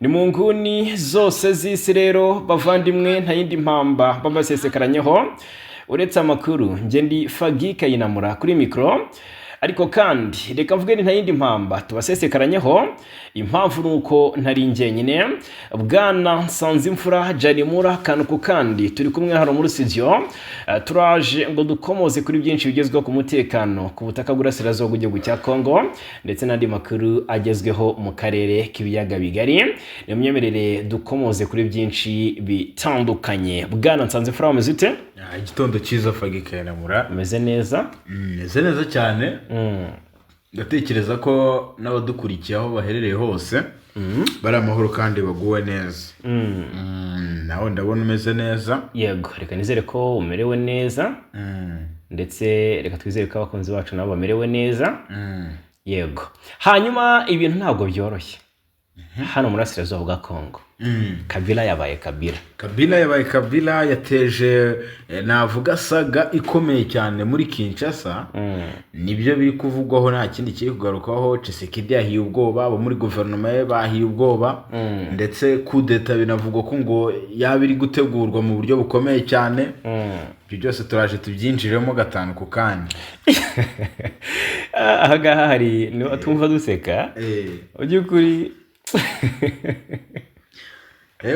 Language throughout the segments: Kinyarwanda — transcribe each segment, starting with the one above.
ni mu nguni zose z'isi rero bavandimwe nta yindi mpamba babasesekaranyeho uretse amakuru nge ndi Fagi Kayinamura kuri mikro. Ariko kandi reka mvuge ni nta yindi mpamba tubasesekaranyeho, impamvu nuko ntari njyenyine. Bwana Nsanzimfura Jarimura kanuko kandi turi kumwe hano muri studio, turaje ngo dukomoze kuri byinshi bigezweho ku mutekano ku butaka bw'Uburasirazuba bw'igihugu cya Kongo ndetse n'andi makuru agezweho mu karere k'ibiyaga bigari. Nimyemerere dukomoze kuri byinshi bitandukanye. Bwana Nsanzimfura umeze ute? Igitondo cyiza Fagi Kayinamura. Meze neza? Meze neza cyane. Ndatekereza ko n'abadukurikiye aho baherereye hose bari amahoro kandi baguwe neza. Nawe ndabona umeze neza. Yego, reka nizere ko umerewe neza. Ndetse reka twizere ko abakunzi bacu nabo bamerewe neza. Yego. Hanyuma ibintu ntabwo byoroshye. Hano muri Burasirazuba bwa Kongo. Kabila yabaye Kabila yateje navuga saga ikomeye cyane muri Kinshasa. Nibyo biri kuvugwaho, nta kindi kiri kugarukaho. Tshisekedi yahiye ubwoba, abo muri guverinoma ye bahiye ubwoba, ndetse kudeta binavugwa ko ngo yabiri gutegurwa mu buryo bukomeye cyane. Ibyo byose turaje tubyinjiremo gatanu ku kandi. Ahagaha hari niba tumva duseka ujye kuri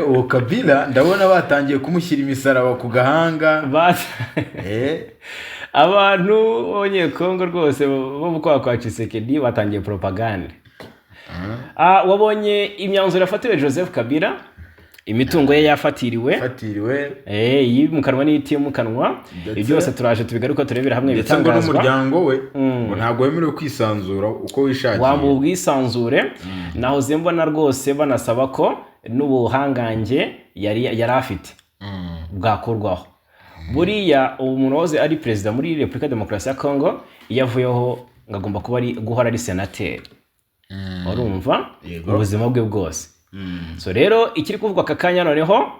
uwo Kabila ndabona batangiye kumushyira imisaraba ku gahanga. Abantu b'Abanyekongo rwose bo mukwa kwa Tshisekedi batangiye propaganda. Wabonye imyanzuro yafatiwe Joseph Kabila, imitungo ye yafatiriwe yimukanwa n'itimukanwa. Ibyo byose turaje tubigaruka turebera hamwe bitangazwa n'umuryango we ngo ntabwo wemerewe kwisanzura uko wishakiye. Wambu ubwisanzure naho zembona rwose banasaba ko n'ubuhangange yari afite bwakorwaho. Buriya umuntu wose ari perezida muri Repubulika Demokarasi ya Kongo yavuyeho ngagomba kuba ari guhora ari senateri. Urumva ubuzima bwe bwose. So rero ikiri kuvugwa kakanya noneho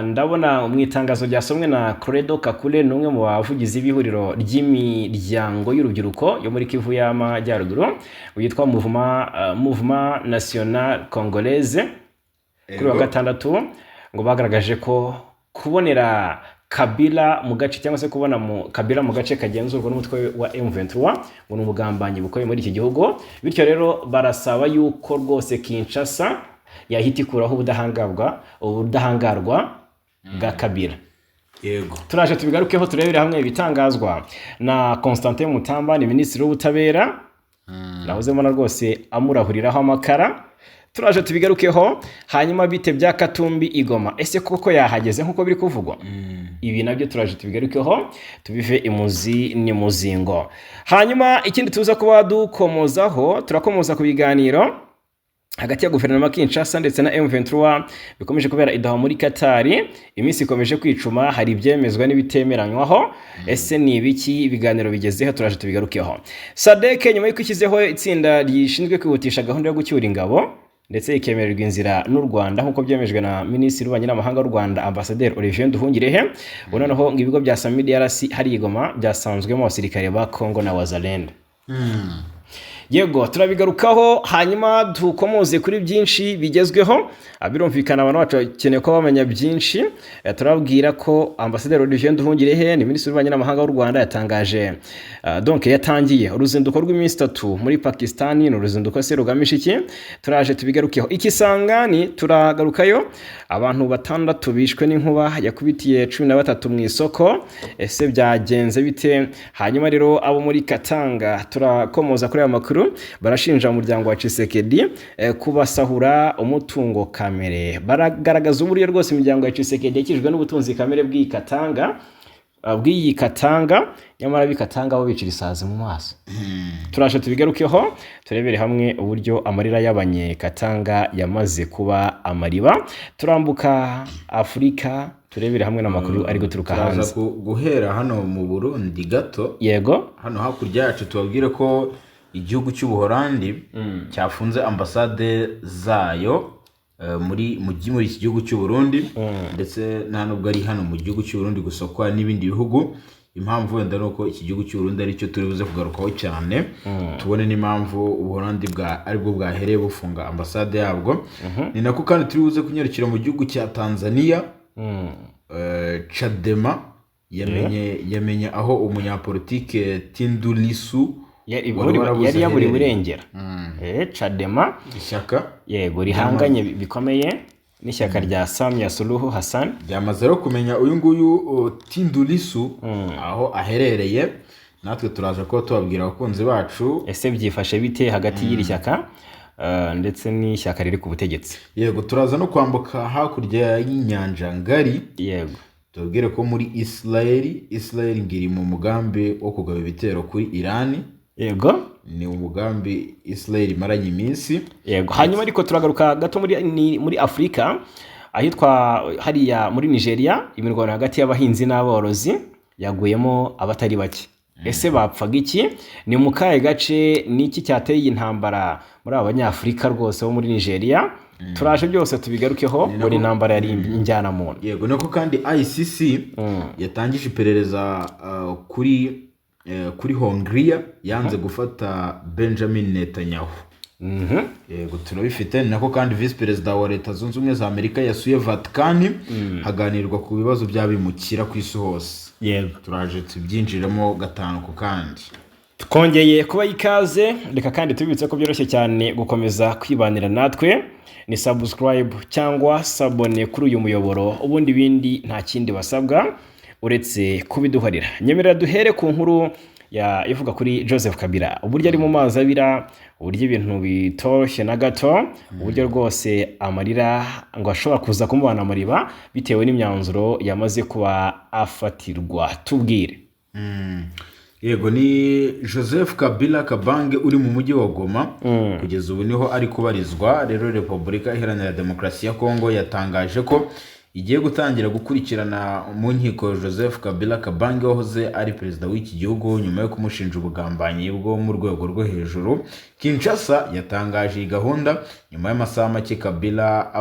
ndabona mu itangazo ryasomwe na Credo Kakule, n'umwe mu bavugizi b'ihuriro ry'imiryango y'urubyiruko yo muri Kivu y'Amajyaruguru witwa Mouvement National Congolaise. Kuri wa gatandatu ngo bagaragaje ko kubonera Kabila mu gace cyangwa se kubona Kabila mu gace kagenzurwa n'umutwe wa M23 ngo n'umugambanyi bukoye muri iki gihugu. Bityo rero barasaba yuko rwose Kinshasa yahita ikuraho ubudahangarwa bwa Kabila. Yego, turaje tubigarukeho turebere hamwe ibitangazwa na Constantin Mutamba, ni minisitiri w'ubutabera. Nahozemo na rwose amurahuriraho amakara. Turaje tubigarukeho. Hanyuma bite bya Katumbi Igoma, ese koko yahageze nkuko biri kuvugwa? Ibi nabyo turaje tubigarukeho tubive imuzi ni muzingo. Hanyuma ikindi tuza kuba dukomozaho, turakomoza ku biganiro hagati ya guverinoma Kinshasa ndetse na M23 bikomeje kubera idaho muri Katari. Iminsi ikomeje kwicuma, hari ibyemezwa n'ibitemeranywaho. Ese ni ibiki ibiganiro bigezeho? Turaje tubigarukeho. SADC nyuma y'uko ishyizeho itsinda rishinzwe kwihutisha gahunda yo gucyura ingabo ndetse ikemererwa inzira n'u Rwanda nk'uko byemejwe na Minisitiri w'Ububanyi n'Amahanga w'u Rwanda Ambassadeur Olivier Nduhungirehe. Noneho ngo ibigo bya SAMIDRC hari Igoma byasanzwemo abasirikare ba Kongo na Wazalendo. Yego, turabigarukaho. Hanyuma dukomoze kuri byinshi bigezweho. Birumvikana abantu bakeneye ko bamenya byinshi. Turabwira ko Ambassadeur Olivier Nduhungirehe ni Minisitiri w'Ububanyi n'Amahanga w'u Rwanda yatangaje donc yatangiye uruzinduko rw'iminsi 3 muri Pakistan. Ni uruzinduko se rugamije iki? Turaje tubigarukeho. Ikisangani turagarukayo abantu 6 bishwe n'inkuba yakubitiye 13 mu isoko. Ese byagenze bite? Hanyuma rero abo muri Katanga turakomoza kuri aya makuru. Barashinja umuryango wa Tshisekedi kubasahura umutungo kamere. Baragaragaza uburyo rwose imiryango ya Tshisekedi yakijwe n'ubutunzi kamere bw'iyi Katanga, nyamara bikatanga abo bicira isazi mu maso. Turashe tubigarukeho turebere hamwe uburyo amarira y'abanye Katanga yamaze kuba amariba. Turambuka Afrika turebere hamwe n'amakuru ari guturuka hanze. Guhera hano mu Burundi gato. Yego, hano hakurya yacu tubabwire ko igihugu cy'Ubuholandi cyafunze ambasade zayo muri iki gihugu cy'u Burundi, ndetse nta nubwo ari hano mu gihugu cy'u Burundi gusa, kwa n'ibindi bihugu impamvu wenda nuko iki gihugu cy'u Burundi ari cyo turi buze kugarukaho cyane tubone n'impamvu Ubuholandi aribwo bwahereye bufunga ambasade yabwo ni nako kandi turi buze kunyarukira mu gihugu cya Tanzania. Chadema yamenye aho umunyapolitike Tundu Lissu yari yaburiwe irengero. Chadema ishyaka yego rihanganye bikomeye n'ishyaka rya Samia Suluhu Hassan ryamaze rero kumenya uyu nguyu Tundu Lissu aho aherereye. Natwe turaje ko tubabwira abakunzi bacu ese byifashe bite hagati y'iri shyaka ndetse n'ishyaka riri ku butegetsi. Yego turaza no kwambuka hakurya y'inyanja ngari. Yego tubwire ko muri Israel ngiri mu mugambi wo kugaba ibitero kuri Iran. Yego ni umugambi Israel imaranye iminsi. Yego hanyuma ariko turagaruka gato muri Afrika ahitwa hariya muri Nigeria imirwano hagati y'abahinzi n'aborozi yaguyemo abatari bake. Ese bapfaga iki? Ni mu kahe gace n'iki cyateye intambara muri abanyafrika rwose bo muri Nigeria? Turaje byose tubigarukeho muri intambara yari injyana muntu. Yego nako kandi ICC yatangije iperereza kuri Hongria yanze gufata Benjamin Netanyahu. Yego turabifite. Nako kandi vice perezida wa Leta Zunze Ubumwe za Amerika yasuye Vatican haganirwa ku bibazo by'abimukira ku isi hose. Yego turaje tubyinjiramo gatanu ku kandi. Twongeye kuba ikaze, reka kandi tubibutse ko byoroshye cyane gukomeza kwibanira natwe. Ni subscribe cyangwa sabone kuri uyu muyoboro, ubundi bindi nta kindi basabwa uretse kubiduharira. Nyemerera duhere ku nkuru ivuga kuri Joseph Kabila, uburyo ari mu mazi abira, uburyo ibintu bitoroshye na gato, uburyo rwose amarira ngo ashobora kuza kumubana amariba bitewe n'imyanzuro yamaze kuba afatirwa. Tubwire. Yego ni Joseph Kabila Kabange uri mu mujyi wa Goma. Kugeza ubu niho ari kubarizwa. Rero Repubulika Iharanira Demokarasi ya Kongo yatangaje ko igiye gutangira gukurikirana mu nkiko Joseph Kabila Kabange wahoze ari perezida w'iki gihugu nyuma yo kumushinja ubugambanyi bwo mu rwego rwo hejuru. Kinshasa yatangaje iyi gahunda nyuma y'amasaha make Kabila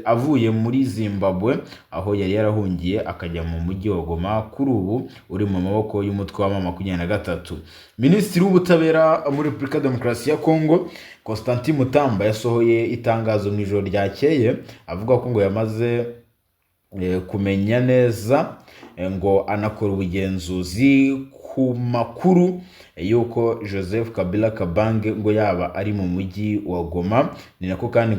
avuye muri Zimbabwe aho yari yarahungiye akajya mu mujyi wa Goma, kuri ubu uri mu maboko y'umutwe wa M23. Minisitiri w'ubutabera muri Repubulika Demokarasi ya Kongo Constantin Mutamba yasohoye itangazo mu ijoro ryakeye avuga ko ngo yamaze kumenya neza ngo anakora ubugenzuzi ku makuru yuko Joseph Kabila Kabange ngo yaba ari mu mujyi wa Goma. Ni nako kandi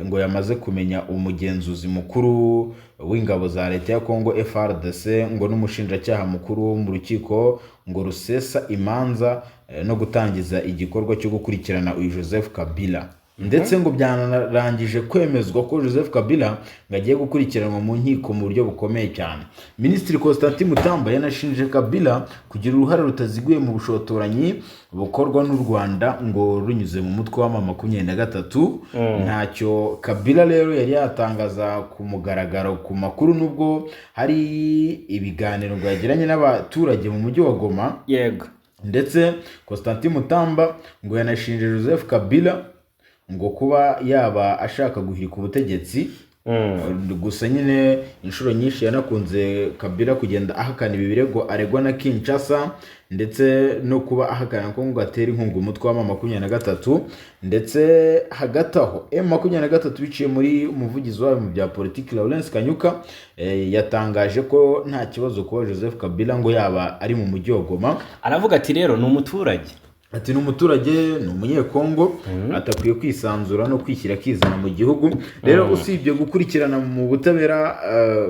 ngo yamaze kumenya umugenzuzi mukuru w'ingabo za leta ya Kongo FARDC ngo n'umushinjacyaha mukuru wo mu rukiko ngo rusesa imanza no gutangiza igikorwa cyo gukurikirana uyu Joseph Kabila. Ndetse ngo byanarangije kwemezwa ko Joseph Kabila ngagiye gukurikiranwa mu nkiko mu buryo bukomeye cyane. Minisitiri Constantin Mutamba yanashinje Kabila kugira uruhare rutaziguye mu bushotoranyi bukorwa n'u Rwanda ngo runyuze mu mutwe wa M23. Ntacyo Kabila rero yari yatangaza ku mugaragaro ku makuru, nubwo hari ibiganiro ngo yagiranye n'abaturage mu mujyi wa Goma. Yego ndetse Constantin Mutamba ngo yanashinje Joseph Kabila ngo kuba yaba ashaka guhirika ubutegetsi. Gusa nyine inshuro nyinshi yanakunze Kabila kugenda ahakana ibi birego aregwa na Kinshasa, ndetse no kuba ahakana ko ngo atera inkunga umutwe wa M23. Ndetse hagati aho M23 biciye muri umuvugizi wabo mu bya politiki Lawrence Kanyuka yatangaje ko nta kibazo kuba Joseph Kabila ngo yaba ari mu mujyi wa Goma. Aravuga ati rero ni umuturage, ati n'umuturage, ni umunyekongo, atakwiye kwisanzura no kwishyira kizana mu gihugu. Rero usibye gukurikirana mu butabera,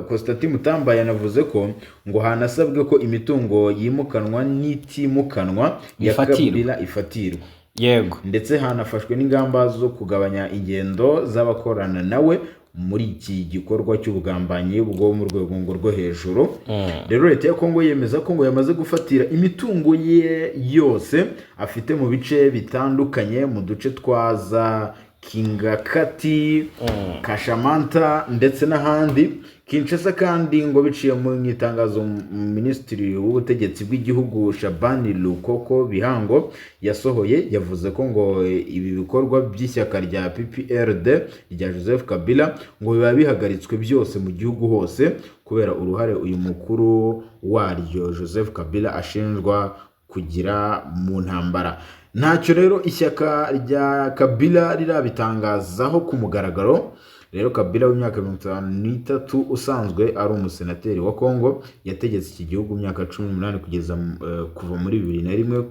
Constantin Mutamba yanavuze ko ngo hanasabwe ko imitungo yimukanwa n'itimukanwa ya Kabila ifatirwa. Yego ndetse hanafashwe n'ingamba zo kugabanya ingendo z'abakorana nawe muri iki gikorwa cy'ubugambanyi bwo mu rwego ngo rwo hejuru. Rero leta ya Kongo yemeza ko ngo yamaze gufatira imitungo ye yose afite mu bice bitandukanye mu duce twaza Kingakati, Kashamanta ndetse n'ahandi. Kinshasa kandi ngo biciye mu itangazo Minisitiri w'ubutegetsi bw'igihugu Shabani Lukoko Bihango yasohoye, yavuze ko ngo ibi bikorwa by'ishyaka rya PPRD rya Joseph Kabila ngo biba bihagaritswe byose mu gihugu hose kubera uruhare uyu mukuru waryo Joseph Kabila ashinjwa kugira mu ntambara. Ntacyo rero ishyaka rya Kabila rirabitangazaho ku mugaragaro. Rero Kabila w'imyaka 53 usanzwe ari umusenateri wa Kongo yategetse iki gihugu imyaka 18 kugeza kuva muri 2001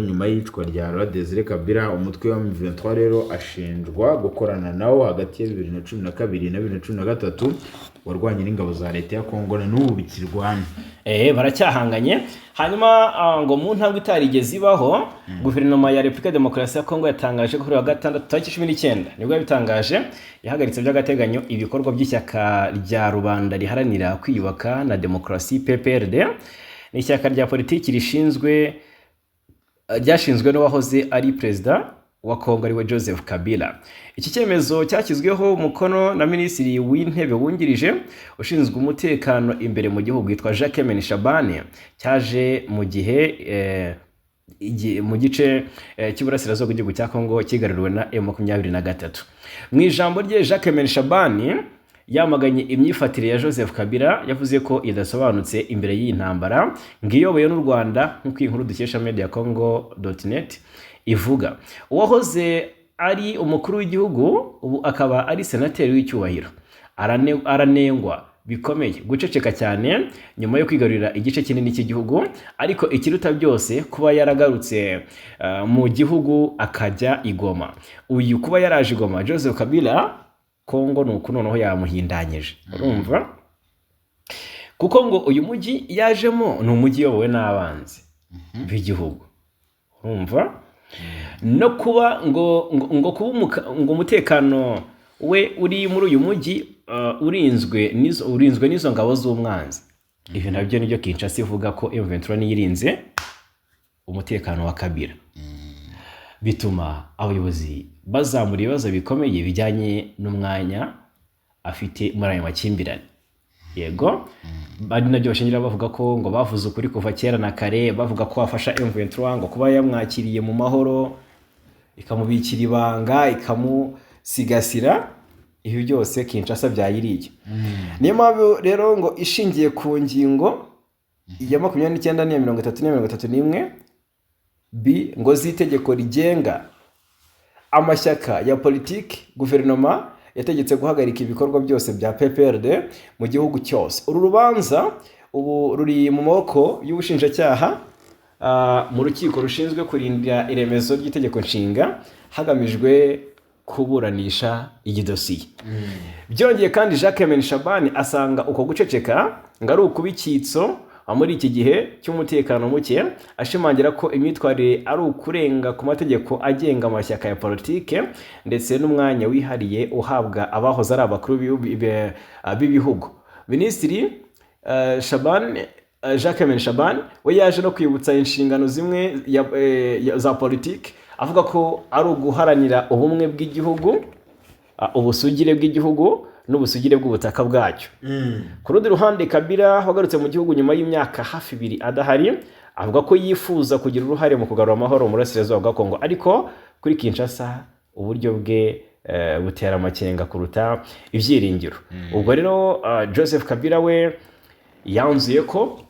nyuma y'icwa rya Laurent Désiré Kabila. Umutwe wa M23 rero ashinjwa gukorana nawo hagati ya 2012 na 2013 warwanye n'ingabo za leta ya Kongo na n'ubu bikirwanya. Baracyahanganye. Hanyuma ngo mu ntambwe itarigeze ibaho, guverinoma ya Repubulika Demokarasi ya Kongo yatangaje ko kuri wa gatandatu tariki 19 nibwo yabitangaje, yahagaritse by'agateganyo ibikorwa by'ishyaka rya rubanda riharanira kwiyubaka na demokarasi PPRD. Ni ishyaka rya politiki ryashinzwe n'uwahoze ari perezida wa Kongo ariwe Joseph Kabila. Iki cyemezo cyashyizweho umukono na Minisitiri w'Intebe wungirije ushinzwe umutekano imbere mu gihugu witwa Jacques Shabani, cyaje mu gice cy'uburasirazuba bw'igihugu cya Kongo kigaruriwe na M23. Mu ijambo rye Jacques Shabani yamaganye imyifatire ya Joseph Kabila, yavuze ko idasobanutse imbere y'iyi ntambara ngiyoboye n'u Rwanda, nk'uko inkuru dukesha mediacongo.net ivuga. Uwahoze ari umukuru w'igihugu ubu akaba ari senateri w'icyubahiro aranengwa bikomeye guceceka cyane nyuma yo kwigarurira igice kinini cy'igihugu, ariko ikiruta byose kuba yaragarutse mu gihugu akajya igoma. Uyu kuba yaraje igoma Joseph Kabila, Kongo nuko noneho yamuhindanyije, urumva? Kuko ngo uyu mujyi yajemo ni umujyi yobowe n'abanzi b'igihugu, urumva? No kuba ngo umutekano we uri muri uyu mujyi urinzwe n'izo ngabo z'umwanzi. Ibyo nabyo nibyo Kinshasa ivuga ko M23 niyirinze umutekano wa Kabila. Bituma abayobozi bazamura ibibazo bikomeye bijyanye n'umwanya afite muri ayo makimbirane. Yego, bari nabyo bashingira bavuga ko ngo bavuze ukuri kuva kera na kare, bavuga ko afasha M23 ngo kuba yamwakiriye mu mahoro, ikamubikira ibanga, ikamusigasira. Ibi byose Kinshasa byayiriye. Niyo mpamvu rero ngo ishingiye ku ngingo ya 29 n'iya 31 B ngo z'itegeko rigenga amashyaka ya politiki, guverinoma yategetse guhagarika ibikorwa byose bya PPRD mu gihugu cyose. Uru rubanza ubu ruri mu maboko y'ubushinjacyaha mu rukiko rushinzwe kurinda iremezo ry'itegeko nshinga hagamijwe kuburanisha iyi dosiye. Byongeye kandi Jacques Shabani asanga uko guceceka ngo ari ukubikitso muri iki gihe cy'umutekano muke, ashimangira ko imyitwarire ari ukurenga ku mategeko agenga amashyaka ya politike ndetse n'umwanya wihariye uhabwa abahoze ari abakuru b'ibihugu. Minisitiri Jacques Shabani we yaje no kwibutsa inshingano zimwe za politike, avuga ko ari uguharanira ubumwe bw'igihugu, ubusugire bw'igihugu n'ubusugire bw'ubutaka bwacyo. Ku rundi ruhande Kabila wagarutse mu gihugu nyuma y'imyaka hafi 2 adahari, avuga ko yifuza kugira uruhare mu kugarura amahoro mu burasirazuba bwa Kongo, ariko kuri Kinshasa uburyo bwe butera amakenga kuruta ibyiringiro. Ubwo rero Joseph Kabila we yanzuye ko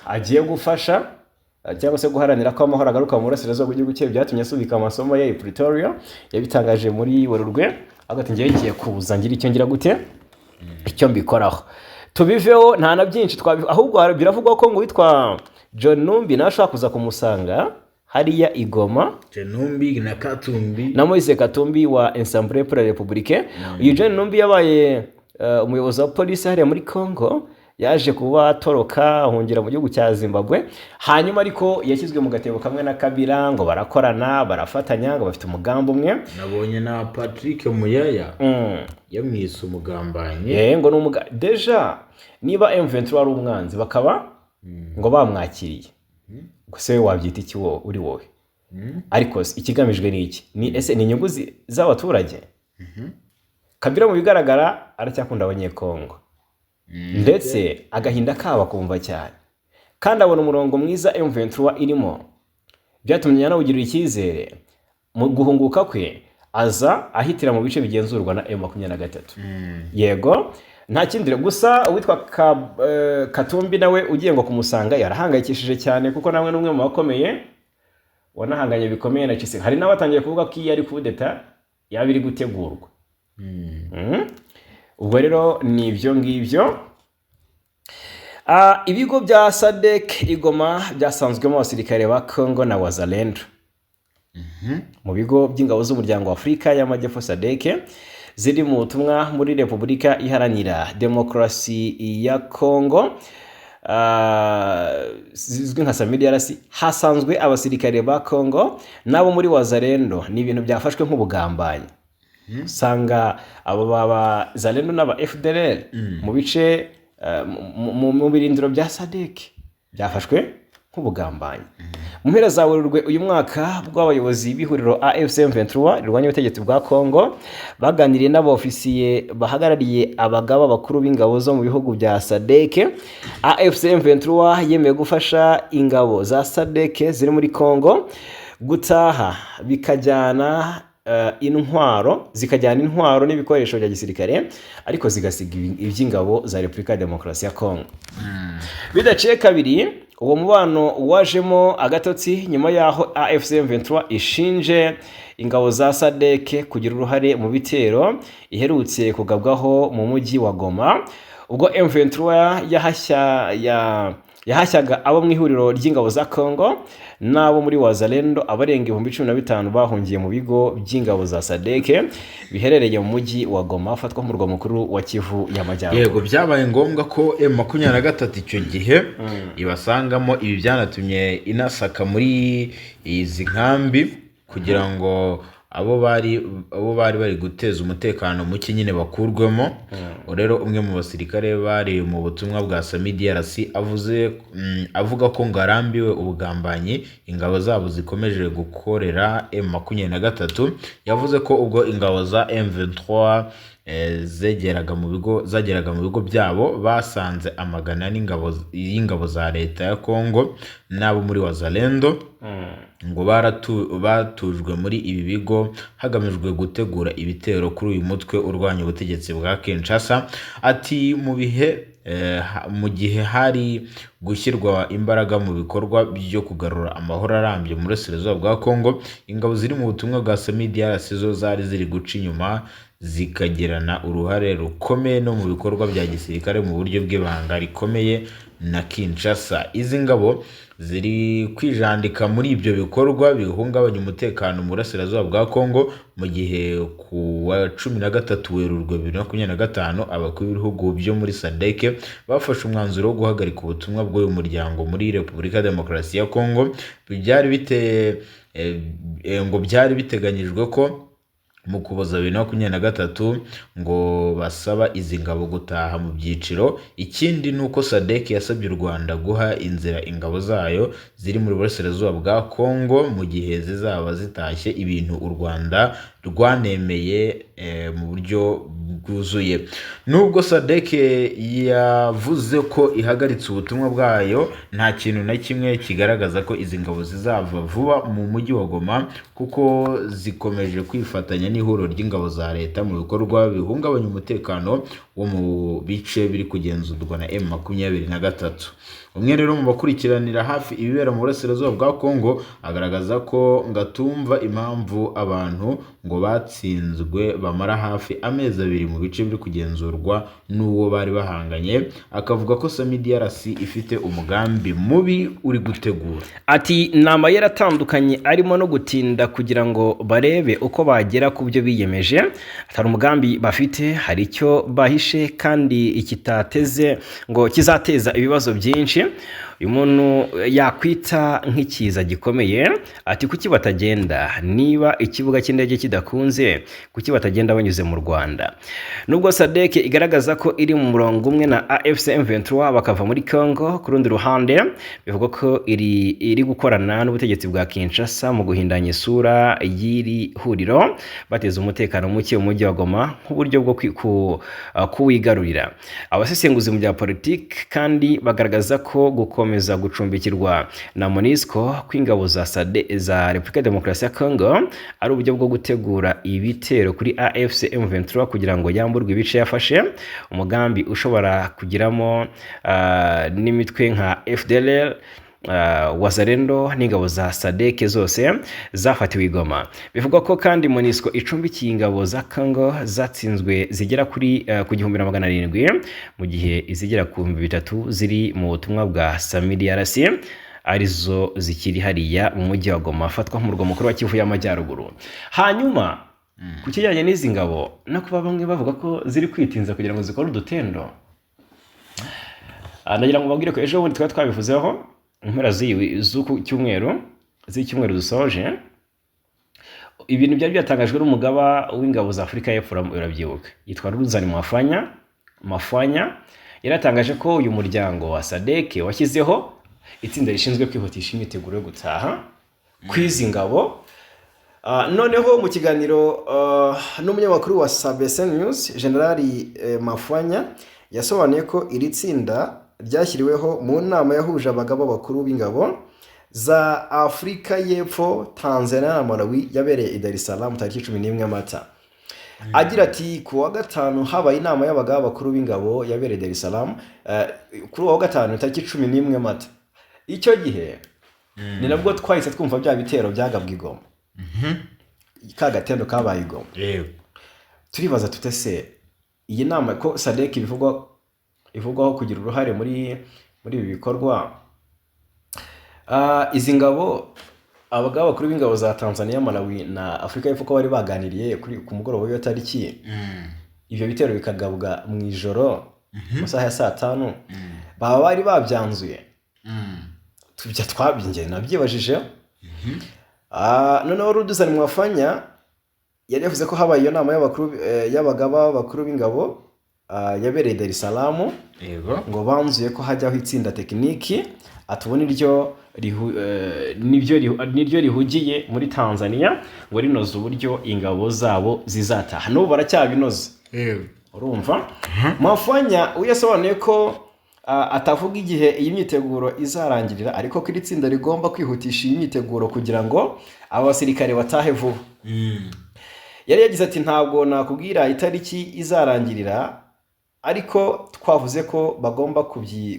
agiye gufasha cyangwa se guharanira ko amahoro agaruka mu burasirazuba bw'igihugu cye, byatumye asubika amasomo ye i Pretoria. Yabitangaje muri Werurwe, agati ngiye ngiye kuza ngira icyo ngira gute icyo mbikoraho. Tubiveho nta na byinshi ahubwo biravugwa ko ngo witwa John Numbi nashaka kuza kumusanga hariya igoma, John Numbi na Katumbi na Moise Katumbi wa Ensemble pour la République. Uyu John Numbi yabaye umuyobozi wa polisi hariya muri Kongo, yaje kuba toroka ahungira mu gihugu cya Zimbabwe, hanyuma ariko yashyizwe mu gatebo kamwe na Kabila, ngo barakorana barafatanya, ngo bafite umugambi umwe. Nabonye na Patrick Muyaya yamwise umugambanyi. Ngo deja niba M23 ari umwanzi bakaba ngo bamwakiriye, gusa we wabyita iki uri wowe? ariko ikigamijwe ni iki? Ese ni inyungu z'abaturage? Kabila mu bigaragara aracyakunda abanyekongo, ndetse agahinda kabo akumva cyane, kandi abona umurongo mwiza M23 irimo, byatumye yanawugirira icyizere. Mu guhunguka kwe aza ahitira mu bice bigenzurwa na M23. Yego, nta kindi gusa uwitwa Katumbi nawe ugiye ngo kumusanga yarahangayikishije cyane, kuko nawe n'umwe mu bakomeye wanahanganye bikomeye na Tshisekedi. Hari n'abatangiye kuvuga ko iyo ari kudeta yaba iri gutegurwa. Ubwo rero ni ibyo ngibyo. Ibigo bya SADC igoma byasanzwemo abasirikare ba Congo na Wazalendo. Mu bigo by'ingabo z'umuryango wa Afurika y'Amajyepfo SADC ziri mu butumwa muri Repubulika Iharanira Demokarasi ya Congo, zizwi nka SAMIDRC, hasanzwe abasirikare ba Congo nabo muri Wazalendo. Ni ibintu byafashwe nk'ubugambanyi. Usanga abo baba Zalendo n'aba FDLR mu bice mu birindiro bya SADC byafashwe nk'ubugambanyi. Mu mpera za Werurwe uyu mwaka bw'abayobozi b'ihuriro AFC M23 rirwanya ubutegetsi bwa Congo baganiriye n'abofisiye bahagarariye abagaba bakuru b'ingabo zo mu bihugu bya SADC. AFC M23 yemeye gufasha ingabo za SADC ziri muri Congo gutaha bikajyana zikajyana intwaro n'ibikoresho bya gisirikare, ariko zigasiga iby'ingabo za Repubulika ya Demokarasi ya Congo. Bidaciye kabiri, uwo mubano wajemo agatotsi nyuma yaho AFC M23 ishinje ingabo za SADC kugira uruhare mu bitero iherutse kugabwaho mu mujyi wa Goma, ubwo M23 yahashyaga abo mu ihuriro ry'ingabo za Congo n'abo muri Wazalendo. Abarenga 15,000 bahungiye mu bigo by'ingabo za SADC biherereye mu mujyi wa Goma, ufatwa nk'umurwa mukuru wa Kivu y'Amajyaruguru. Yego, byabaye ngombwa ko M23 icyo gihe ibasangamo. Ibi byanatumye inasaka muri izi nkambi kugira ngo abo bari guteza umutekano muke nyine bakurwemo. Rero umwe mu basirikare bari mu butumwa bwa SAMIDRC avuga ko ngarambiwe ubugambanyi ingabo zabo zikomeje gukorera M23. Yavuze ko ubwo ingabo za M23 zageraga mu bigo byabo basanze amagana y'ingabo za leta ya Congo n'abo muri Wazalendo ngo batujwe muri ibi bigo hagamijwe gutegura ibitero kuri uyu mutwe urwanya ubutegetsi bwa Kinshasa. Ati mu gihe hari gushyirwa imbaraga mu bikorwa byo kugarura amahoro arambye mu burasirazuba bwa Congo, ingabo ziri mu butumwa bwa SAMIDRC zo zari ziri guca inyuma zikagirana uruhare rukomeye no mu bikorwa bya gisirikare mu buryo bw'ibanga rikomeye na Kinshasa. Izi ngabo ziri kwijandika muri ibyo bikorwa bihungabanya umutekano mu burasirazuba bwa Congo, mu gihe ku wa 13 Werurwe 2025 abakuru b'ibihugu byo muri SADC bafashe umwanzuro wo guhagarika ubutumwa bw'uyu muryango muri Repubulika ya Demokarasi ya Congo. Byari biteganyijwe ko mu Kuboza 2023 ngo basaba izi ngabo gutaha mu byiciro. Ikindi nuko SADC yasabye u Rwanda guha inzira ingabo zayo ziri muri burasirazuba bwa Congo mu gihe zizaba zitashye, ibintu u Rwanda rwanemeye mu buryo bwuzuye. Nubwo SADC yavuze ko ihagaritse ubutumwa bwayo, nta kintu na kimwe kigaragaza ko izi ngabo zizava vuba mu mujyi wa Goma, kuko zikomeje kwifatanya n'ihuriro ry'ingabo za leta mu bikorwa bihungabanya umutekano wo mu bice biri kugenzurwa na M23. Umwe rero mu bakurikiranira hafi ibibera mu burasirazuba bwa Congo agaragaza ko ngatumva impamvu abantu ngo batsinzwe bamara hafi amezi 2 mu bice biri kugenzurwa n'uwo bari bahanganye. Akavuga ko SAMIDRC ifite umugambi mubi uri gutegura. Ati nama yaratandukanye arimo no gutinda kugira ngo barebe uko bagera ku byo biyemeje. Atari umugambi bafite, hari icyo bahishe kandi ikitateze ngo kizateza ibibazo byinshi. uyu muntu yakwita nk'ikiza gikomeye, ati kuki batagenda niba ikibuga cy'indege kidakunze, kuki batagenda banyuze mu Rwanda? Nubwo SADC igaragaza ko iri mu murongo umwe na AFC M23 bakava muri Congo, ku rundi ruhande bivuga ko iri gukorana n'ubutegetsi bwa Kinshasa mu guhindanya isura y'iri huriro, bateza umutekano muke mu mujyi wa Goma nk'uburyo bwo kuwigarurira. Abasesenguzi mu bya politiki kandi bagaragaza ko gukomeza gucumbikirwa na MONUSCO kw'ingabo za Repubulika Demokarasi ya Congo ari uburyo bwo gutegura ibitero kuri AFC M23 kugira ngo yamburwe ibice yafashe, umugambi ushobora kugiramo n'imitwe nka FDLR, Wazalendo n'ingabo za SADC zose zafatiwe i Goma. Bivugwa ko kandi MONUSCO icumbikiye ingabo za Congo zatsinzwe zigera ku 1700 mu gihe izigera ku 3000 ziri mu butumwa bwa SAMIDRC arizo zikiri hariya mu mujyi wa Goma afatwa nk'umurwa mukuru wa Kivu y'Amajyaruguru. Hanyuma ku kijyanye n'izi ngabo no kuba bamwe bavuga ko ziri kwitinza kugira ngo zikore udutendo, nagira ngo babwire ko ejo bundi twabivuzeho impera z'uku cyumweru dusoje, ibintu byari byatangajwe n'umugaba w'ingabo za Afurika y'Epfo, urabyibuka, yitwa Ruzani Mafanya. Yaratangaje ko uyu muryango wa SADC washyizeho itsinda rishinzwe kwihutisha imyiteguro yo gutaha kw'izi ngabo. Noneho mu kiganiro n'umunyamakuru wa SABC News, Generali Mafanya yasobanuye ko iri tsinda ryashyiriweho mu nama yahuje abagaba bakuru b'ingabo za Afurika y'Epfo, Tanzania na Malawi yabereye i Dar es Salaam tariki 11 Mata. Agira ati ku wa gatanu habaye inama y'abagaba bakuru b'ingabo yabereye Dar es Salaam kuri wa gatanu tariki 11 Mata. Icyo gihe ni nabwo twahise twumva bya bitero byagabwe i Goma. Ka gatendo kabaye i Goma. Turibaza tutese iyi nama ko SADC ivugwaho kugira uruhare muri ibi bikorwa, izi ngabo abagaba bakuru b'ingabo za Tanzania, Malawi na Afurika y'Epfo ko bari baganiriye ku mugoroba w'iyo tariki, ibyo bitero bikagabwa mu ijoro masaha ya 5 baba bari babyanzuye. Tujya twabinge nabyibajije. Noneho Ruduzani Mwafanya yari yavuze ko habaye iyo nama y'abagaba bakuru b'ingabo yabereye Dar es Salaam, ngo banzuye ko hajyaho itsinda tekiniki atubona niryo rihugiye muri Tanzania ngo rinoze uburyo ingabo zabo zizataha. N'ubu baracyabinoze, urumva. Mwafanya uyasobanuye ko atavuga igihe iyi myiteguro izarangirira, ariko ko iri tsinda rigomba kwihutisha iyi myiteguro kugira ngo abasirikare batahe vuba. Yari yagize ati ntabwo nakubwira itariki izarangirira, ariko twavuze ko bagomba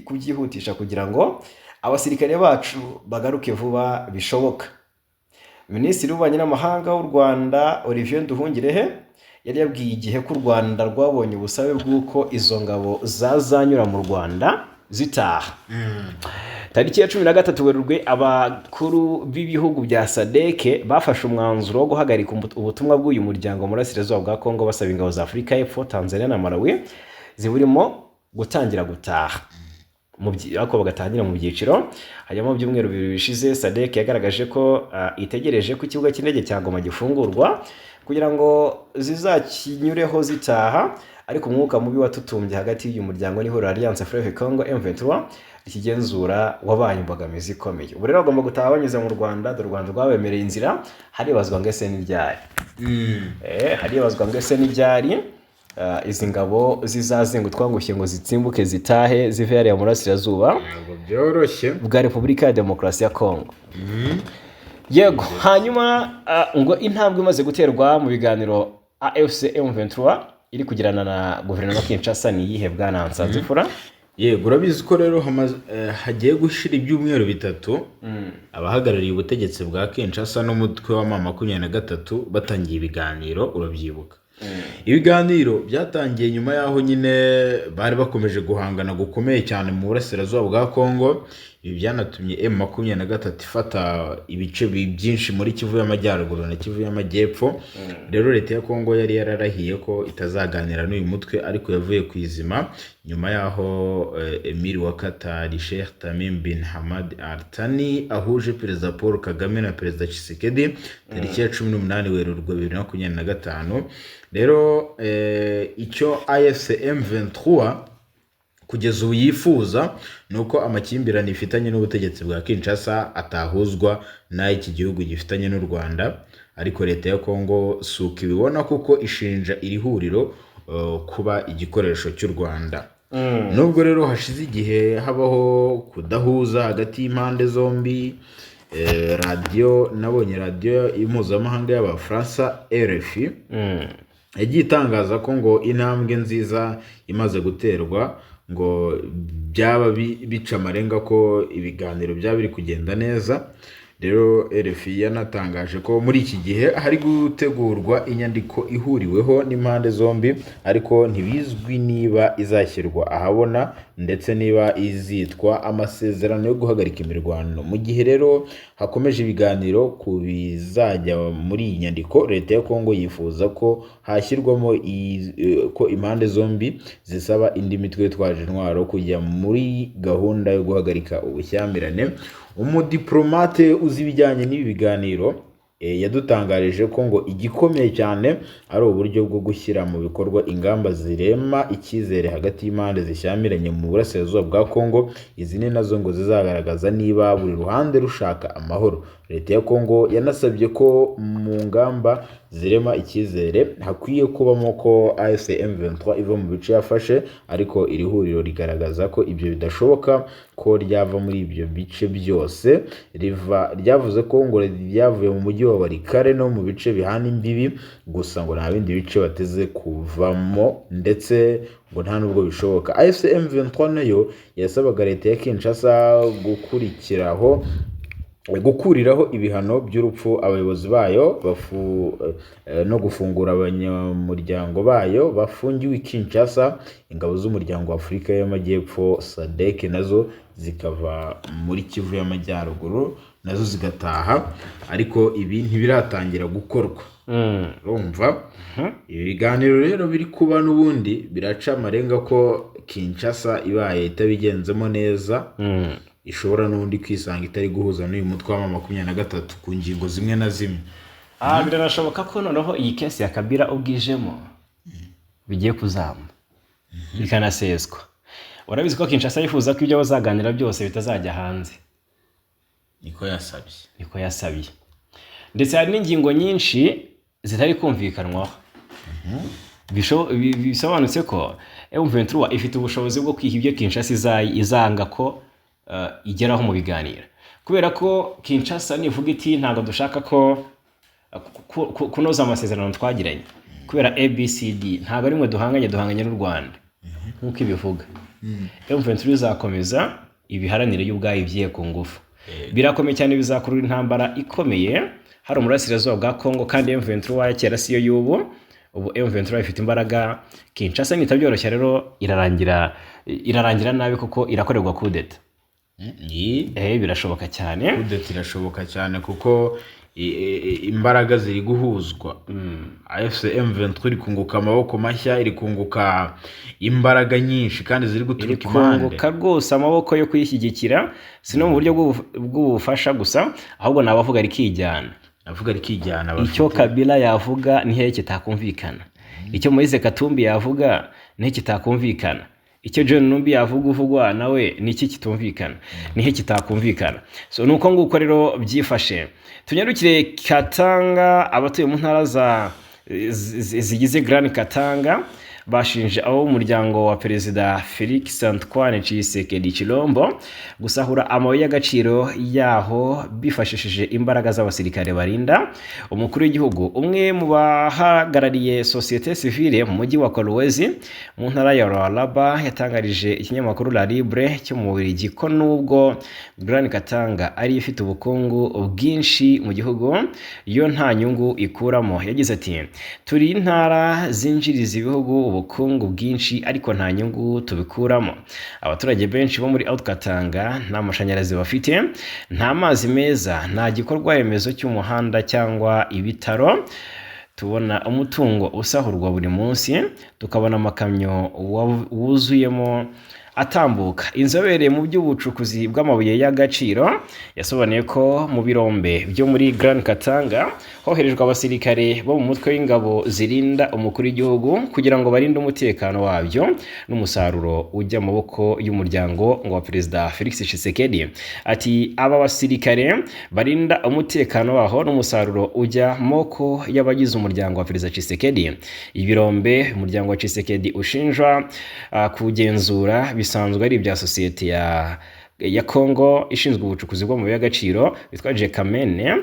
kubyihutisha kugira ngo abasirikare bacu bagaruke vuba bishoboka. Minisitiri w'Ububanyi n'Amahanga w'u Rwanda Olivier Nduhungirehe yari yabwiye igihe ko u Rwanda rwabonye ubusabe bw'uko izo ngabo zazanyura mu Rwanda zitaha. Tariki ya 13 Werurwe abakuru b'ibihugu bya SADC bafashe umwanzuro wo guhagarika ubutumwa bw'uyu muryango mu burasirazuba bwa Kongo, basaba ingabo za Afurika y'Epfo, Tanzania na Malawi ziburimo gutangira gutaha ako bagatangira mu byiciro. Hanyuma mu byumweru bibiri bishize SADC yagaragaje ko itegereje ko ikibuga cy'indege cya Goma gifungurwa kugira ngo zizakinyureho zitaha, ariko umwuka mubi watutumbye hagati y'uyu muryango n'ihuriro Alliance Fleuve Congo M23 ikigenzura wabaye imbogamizi ikomeye. Ubu rero bagomba gutaha banyuze mu Rwanda, u Rwanda rwabemereye inzira, haribazwa ngo ese n'iryari. Haribazwa ngo ese n'iryari izi ngabo zizazengutwa ngushye ngo zitsimbuke zitahe zive hariya mu burasirazuba byoroshye bwa Repubulika ya Demokarasi ya Kongo. Yego, hanyuma ngo intambwe imaze guterwa mu biganiro AFC M23 iri kugirana na guverinoma Kinshasa ni yihe bwana Nsanzifura? Yego, urabizi ko rero hagiye gushira ibyumweru 3 abahagarariye ubutegetsi bwa Kinshasa n'umutwe wa mama 23 batangiye ibiganiro, urabyibuka. Ibiganiro byatangiye nyuma yaho nyine bari bakomeje guhangana gukomeye cyane mu burasirazuba bwa Kongo, ibi byanatumye M23 ifata ibice byinshi muri Kivu y'Amajyaruguru na Kivu y'Amajyepfo. Rero leta ya Kongo yari yararahiye ko itazaganira n'uyu mutwe, ariko yavuye ku izima nyuma yaho Emir wa Qatar Sheikh Tamim bin Hamad Al Thani ahuje Perezida Paul Kagame na Perezida Tshisekedi tariki ya 18 Werurwe 2025. Rero icyo AFC M23 kugeza ubu yifuza nuko amakimbirane ifitanye n'ubutegetsi bwa Kinshasa atahuzwa n'iki gihugu gifitanye n'u Rwanda, ariko leta ya Kongo suka ibibona kuko ishinja iri huriro kuba igikoresho cy'u Rwanda. Nubwo rero hashize igihe habaho kudahuza hagati y'impande zombi, nabonye radiyo mpuzamahanga y'Abafaransa RFI yagiye itangaza ko ngo intambwe nziza imaze guterwa, ngo byaba bica amarenga ko ibiganiro byaba biri kugenda neza. Rero RFI yanatangaje ko muri iki gihe hari gutegurwa inyandiko ihuriweho n'impande zombi, ariko ntibizwi niba izashyirwa ahabona ndetse niba izitwa amasezerano yo guhagarika imirwano. Mu gihe rero hakomeje ibiganiro ku bizajya muri iyi nyandiko, leta ya Kongo yifuza ko hashyirwamo ko impande zombi zisaba indi mitwe yitwaje intwaro kujya muri gahunda yo guhagarika ubushyamirane. Umudiplomate uzi ibijyanye n'ibi biganiro yadutangarije ko ngo igikomeye cyane ari uburyo bwo gushyira mu bikorwa ingamba zirema icyizere hagati y'impande zishyamiranye mu burasirazuba bwa Kongo. Izi ni nazo ngo zizagaragaza niba buri ruhande rushaka amahoro. Leta ya Kongo yanasabye ko mu ngamba zirema icyizere hakwiye kubamo ko AFC M23 iva mu bice yafashe, ariko iri huriro rigaragaza ko ibyo bidashoboka ko ryava muri ibyo bice byose. Ryavuze ko ngo ryavuye mu mujyi wa Walikale no mu bice bihana imbibi, gusa ngo nta bindi bice bateze kuvamo, ndetse ngo nta nubwo bishoboka. AFC M23 nayo yasabaga leta ya Kinshasa gukuriraho ibihano by'urupfu abayobozi bayo no gufungura abanyamuryango bayo bafungiwe Kinshasa. Ingabo z'umuryango wa Afurika y'Amajyepfo SADC nazo zikava muri Kivu y'Amajyaruguru nazo zigataha, ariko ibi ntibiratangira gukorwa. Urumva ibiganiro rero biri kuba n'ubundi biraca amarenga ko Kinshasa ibaye itabigenzemo neza ishobora n'undi kwisanga itari guhuza n'uyu mutwe wa 23 ku ngingo zimwe na zimwe. Biranashoboka ko noneho iyi kesi ya Kabila ubwijemo bigiye kuzamba bikanaseswa. Urabizi ko Kinshasa yifuza ko ibyo bazaganira byose bitazajya hanze. Niko yasabye. Ndetse hari n'ingingo nyinshi zitari kumvikanwaho. Bisobanutse ko M23 ifite ubushobozi bwo kwiha ibyo Kinshasa izanga ko igeraho mu biganiro, kubera ko Kinshasa nivuga iti ntabwo dushaka ko kunoza amasezerano twagiranye, kubera ABCD ntabwo ari mwe duhanganye n'u Rwanda nk'uko ibivuga. M23 izakomeza ibiharanire y'ubwayo ibyiye ku ngufu. Birakomeye cyane, bizakurura intambara ikomeye hari umurasirazuba bwa Kongo, kandi M23 ya kera siyo y'ubu. Ubu M23 ifite imbaraga. Kinshasa nitabyoroshya rero irarangira nabi kuko irakorerwa kudeta. Birashoboka cyane. Kudeta irashoboka cyane kuko imbaraga ziri guhuzwa. AFC M23 iri kunguka amaboko mashya, iri kunguka imbaraga nyinshi kandi ziri guturuka impande. Iri kunguka rwose amaboko yo kuyishyigikira, si no mu buryo bw'ubufasha gusa, ahubwo nabavuga rikijyana. Icyo Kabila yavuga nihe kitakumvikana. Icyo Moise Katumbi yavuga nihe kitakumvikana. Icyo John Numbi uvugwa nawe niki kitumvikana, nihe kitakumvikana. So nuko nguko rero byifashe. Tunyarukire Katanga. Abatuye mu ntara zigize Grand Katanga bashinje abo umuryango wa Perezida Felix Antoine Tshisekedi Chilombo gusahura amabuye y'agaciro yaho bifashishije imbaraga z'abasirikare barinda umukuru w'igihugu. Umwe mu bahagarariye societe civile mu mujyi wa Kolwezi mu ntara ya Lualaba yatangarije ikinyamakuru La Libre cyo mu Bubiligi ko nubwo Grand Katanga ari ifite ubukungu bwinshi mu gihugu, yo nta nyungu ikuramo. Yagize ati, turi intara zinjiriza ibihugu ubukungu bwinshi ariko nta nyungu tubikuramo. Abaturage benshi bo muri Haut-Katanga nta mashanyarazi bafite, nta mazi meza, nta gikorwa remezo cy'umuhanda cyangwa ibitaro. Tubona umutungo usahurwa buri munsi, tukabona amakamyo wuzuyemo atambuka. Inzobere mu by'ubucukuzi bw'amabuye y'agaciro yasobanuye ko mu birombe byo muri Grand Katanga hoherejwe abasirikare bo mu mutwe w'ingabo zirinda umukuru w'igihugu kugira ngo barinde umutekano wabyo n'umusaruro ujya mu maboko y'umuryango ngo wa Perezida Felix Tshisekedi. Ati aba basirikare barinda umutekano waho n'umusaruro ujya mu maboko y'abagize umuryango wa Perezida Tshisekedi. Ibirombe umuryango wa Tshisekedi ushinjwa kugenzura bisanzwe ari ibya sosiyete ya Congo ishinzwe ubucukuzi bw'amabuye y'agaciro bitwa Jekamene,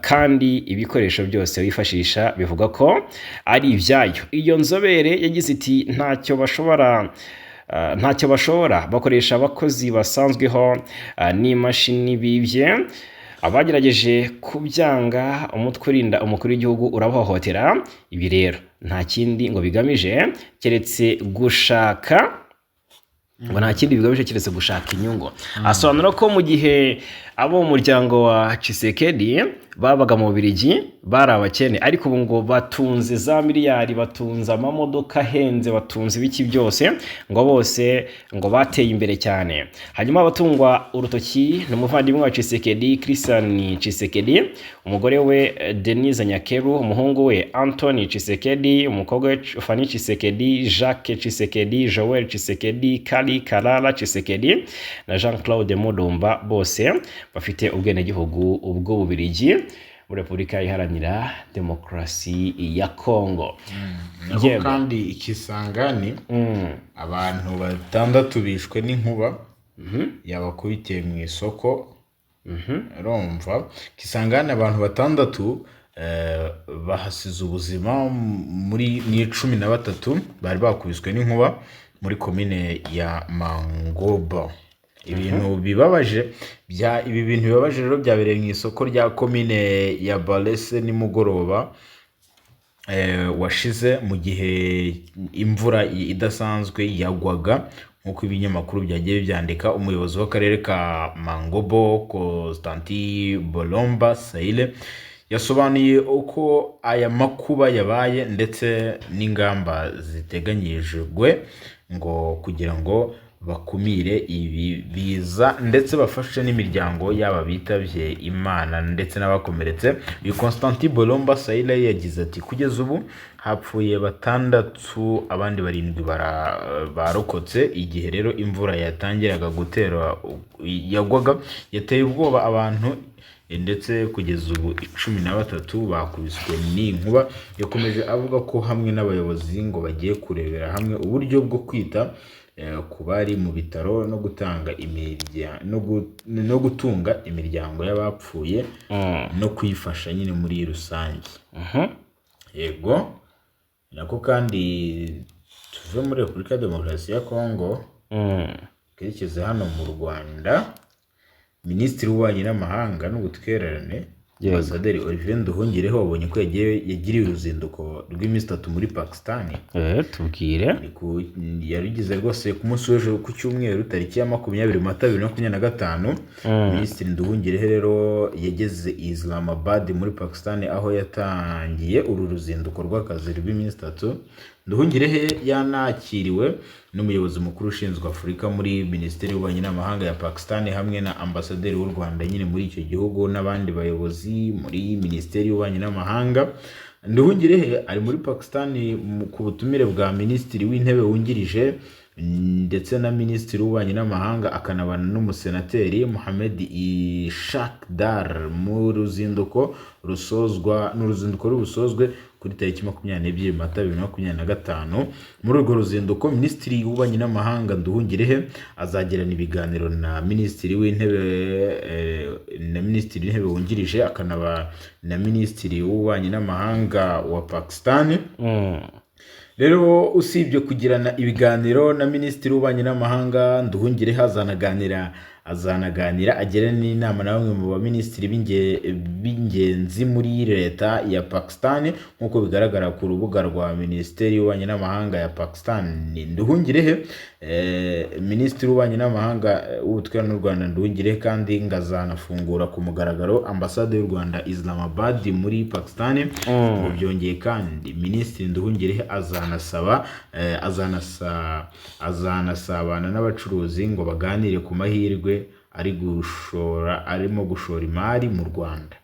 kandi ibikoresho byose bifashisha bivuga ko ari ibyayo. Iyo nzobere yagize iti ntacyo bashobora bakoresha abakozi basanzweho n'imashini bibye. Abagerageje kubyanga umutwe urinda umukuru w'igihugu urabahohotera. Ibi rero nta kindi ngo bigamije keretse gushaka inyungu. Asobanura ko mu gihe abo mu muryango wa Tshisekedi babaga mu Bubiligi bari abakene, ariko ubu ngo batunze za miliyari, batunze amamodoka ahenze, batunze ibiki byose, ngo bose ngo bateye imbere cyane. Hanyuma abatungwa urutoki ni umuvandimwe wa Tshisekedi, Christian Tshisekedi, umugore we Denise Nyakeru, umuhungu we Anthony Tshisekedi, umukobwa we Fanny Tshisekedi, Jacques Tshisekedi, Joel Tshisekedi, Kali Kalala Tshisekedi na Jean-Claude Mudumba, bose bafite ubwenegihugu ubw'Ububiligi muri Repubulika Iharanira Demokarasi ya Kongo. Naho kandi Ikisangani abantu 6 bishwe n'inkuba yabakubitiye mu isoko. Urumva Kisangani abantu 6 bahasize ubuzima muri 13 bari bakubiswe n'inkuba muri komine ya Mangobo. Ibi bintu bibabaje rero byabereye mu isoko rya komine ya Balese nimugoroba washize mu gihe imvura idasanzwe yagwaga nk'uko ibinyamakuru byagiye byandika. Umuyobozi w'akarere ka Mangobo Constantin Bolomba Saile yasobanuye uko aya makuba yabaye ndetse n'ingamba ziteganyijwe ngo kugira ngo bakumire ibi biza ndetse bafashe n'imiryango yaba bitabye Imana ndetse n'abakomeretse. Uyu Constantin Bolomba Saile yagize ati kugeza ubu hapfuye 6 abandi 7 barokotse. Igihe rero imvura yatangiraga gutera yagwaga yateye ubwoba abantu ndetse kugeza ubu 13 bakubiswe n'inkuba. Yakomeje avuga ko hamwe n'abayobozi ngo bagiye kurebera hamwe uburyo bwo kwita ku bari mu bitaro no gutanga no gutunga imiryango y'abapfuye no kwifasha nyine muri rusange. Yego nako kandi tuve muri Repubulika ya Demokarasi ya Kongo kerekeze hano mu Rwanda. Minisitiri w'Ububanyi n'Amahanga n'Ubutwererane Ambasaderi Olivier Nduhungireho wabonye ko yagiriye uruzinduko rw'iminsi 3 muri Pakistan. Tubwire. Yarugize rwose ku munsi w'ejo ku cyumweru tariki ya 20 Mata 2025. Minisitiri Nduhungireho rero yageze Islamabad muri Pakistan aho yatangiye uru ruzinduko rw'akazi rw'iminsi 3. Nduhungirehe yanakiriwe n'umuyobozi mukuru ushinzwe Afurika muri Minisiteri y'Ububanyi n'Amahanga ya Pakistan hamwe na Ambasaderi w'u Rwanda nyine muri icyo gihugu n'abandi bayobozi muri Minisiteri y'Ububanyi n'Amahanga. Nduhungirehe ari muri Pakistan ku butumire bwa Minisitiri w'Intebe wungirije ndetse na Minisitiri w'Ububanyi n'Amahanga akanabana n'umusenateri Mohamed Ishaqdar mu ruzinduko rusozwe kuri tariki 22 Mata 2025. Muri urwo ruzinduko Minisitiri w'Ububanyi n'Amahanga Nduhungirehe azagirana ibiganiro na Minisitiri w'Intebe wungirije akanaba na Minisitiri w'Ububanyi n'Amahanga wa Pakistan. Rero usibye kugirana ibiganiro na Minisitiri w'Ububanyi n'Amahanga Nduhungirehe azanaganira azanaganira agirana n'inama na bamwe mu baminisitiri b'ingenzi muri leta ya Pakistan nk'uko bigaragara ku rubuga rwa Minisiteri y'Ububanyi n'Amahanga ya Pakistan. Nduhungirehe Minisitiri w'Ububanyi n'Amahanga w'Ubutwererane n'u Rwanda Nduhungirehe kandi ngazanafungura ku mugaragaro ambasade y'u Rwanda Islamabad muri Pakistan. Byongeye kandi Minisitiri Nduhungirehe azanasabana n'abacuruzi ngo baganire ku mahirwe arimo gushora imari mu Rwanda.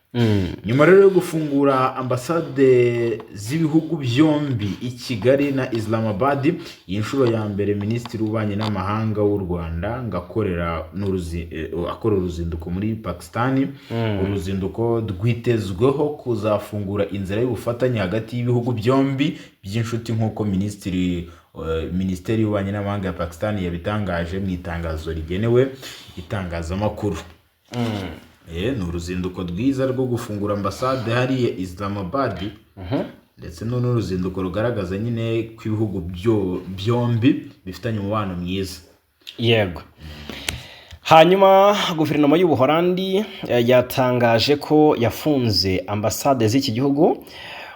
Nyuma rero yo gufungura ambasade z'ibihugu byombi i Kigali na Islamabad, iyi nshuro ya mbere Minisitiri w'Ububanyi n'Amahanga w'u Rwanda akora uruzinduko muri Pakistan. Uruzinduko rwitezweho kuzafungura inzira y'ubufatanye hagati y'ibihugu byombi by'inshuti nk'uko Minisiteri y'Ububanyi n'Amahanga ya Pakistan yabitangaje mu itangazo rigenewe itangazamakuru. Ni uruzinduko rwiza rwo gufungura ambasade hariya Islamabad, ndetse n'uruzinduko rugaragaza nyine ko ibihugu byombi bifitanye umubano mwiza. Yego. Hanyuma guverinoma y'Ubuholandi yatangaje ko yafunze ambasade z'iki gihugu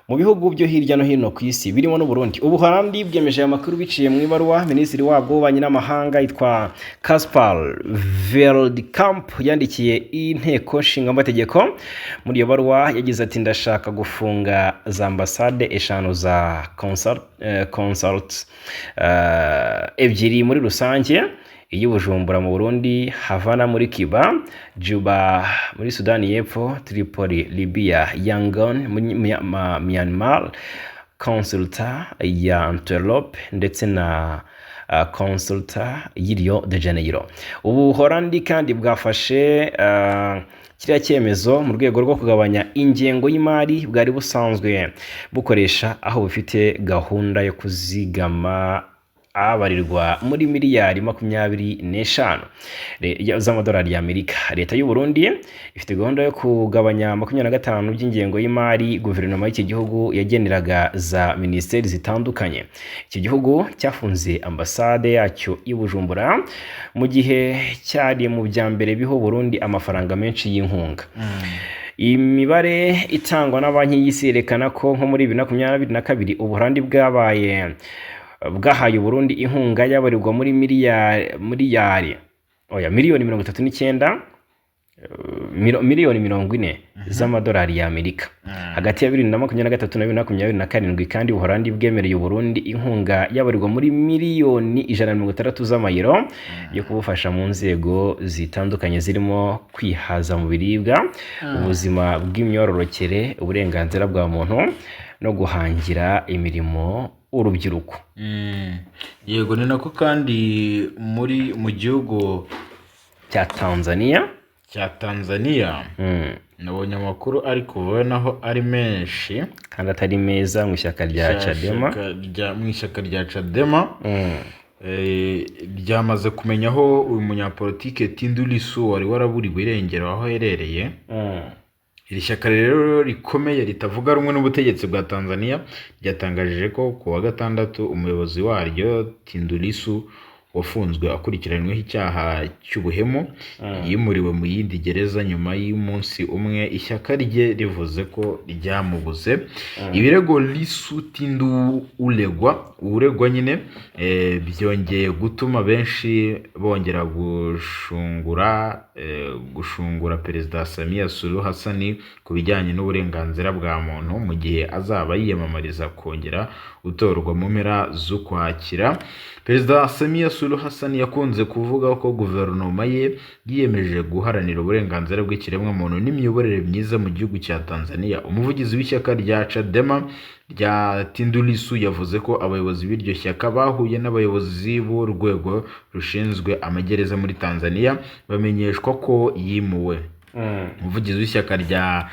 mu bihugu byo hirya no hino ku isi birimo n'u Burundi. Ubuholandi bwemeje aya makuru biciye mu ibaruwa Minisitiri wabwo w'Ububanyi n'Amahanga yitwa Caspar Veldkamp yandikiye inteko nshingamateko. Muri iyo baruwa yagize ati ndashaka gufunga za ambasade 5 za consult ebyiri muri rusange, iy'Ubujumbura mu Burundi, Havana muri Cuba, Juba muri Sudani y'Epfo, Tripoli Libya, Yangon muri Myanmar, Consulta ya Antelope ndetse na Consulta y'i Rio de Janeiro. Ubuholandi kandi bwafashe kiriya cyemezo mu rwego rwo kugabanya ingengo y'imari bwari busanzwe bukoresha, aho bufite gahunda yo kuzigama abarirwa muri miliyari 25 z'amadolari y'Amerika. Leta y'u Burundi ifite gahunda yo kugabanya 25% by'ingengo y'imari guverinoma y'iki gihugu yageneraga za minisiteri zitandukanye. Iki gihugu cyafunze ambasade yacyo i Bujumbura mu gihe cyari mu bya mbere biho Burundi amafaranga menshi y'inkunga. Imibare itangwa na banki y'isi yerekana ko nko muri 2022 Ubuholandi bwahaye Burundi inkunga yabarirwa muri miliyoni 39 miliyoni 40 z'amadolari y'Amerika hagati ya 2023 na 2027, kandi Ubuholandi bwemereye Burundi inkunga yabarirwa muri miliyoni 160 z'amayero yo kubufasha mu nzego zitandukanye zirimo kwihaza mu biribwa, ubuzima bw'imyororokere, uburenganzira bwa muntu no guhangira imirimo urubyiruko. Yego, ni nako kandi mu gihugu cya Tanzania nabonye amakuru ari kubonaho ari menshi kandi atari meza mu ishyaka rya Chadema. Byamaze kumenya aho uyu munyapolitike Tundu Lissu wari waraburiwe irengero aho herereye. Iri shyaka rero rikomeye ritavuga rumwe n'ubutegetsi bwa Tanzania ryatangaje ko ku wa gatandatu umuyobozi waryo Tundu Lissu wafunzwe akurikiranyweho icyaha cy'ubuhemu yimuriwe mu yindi gereza nyuma y'umunsi umwe. Ishyaka rye rivuze ko ryamubuze. Ibirego Lissu Tundu uregwa nyine byongeye gutuma benshi bongera gushungura Perezida Samia Suluhu Hassan ku bijyanye n'uburenganzira bwa muntu mu gihe azaba yiyamamariza kongera gutorwa mu mpera z'Ukwakira. Perezida Samia Suluhu Hassan yakunze kuvuga ko guverinoma ye yiyemeje guharanira uburenganzira bw'ikiremwamuntu n'imiyoborere myiza mu gihugu cya Tanzania. Umuvugizi w'ishyaka rya Chadema rya Tundu Lissu yavuze ko abayobozi b'iryo shyaka bahuye n'abayobozi b'urwego rushinzwe amagereza muri Tanzania bamenyeshwa ko yimuwe. Umuvugizi w'ishyaka rya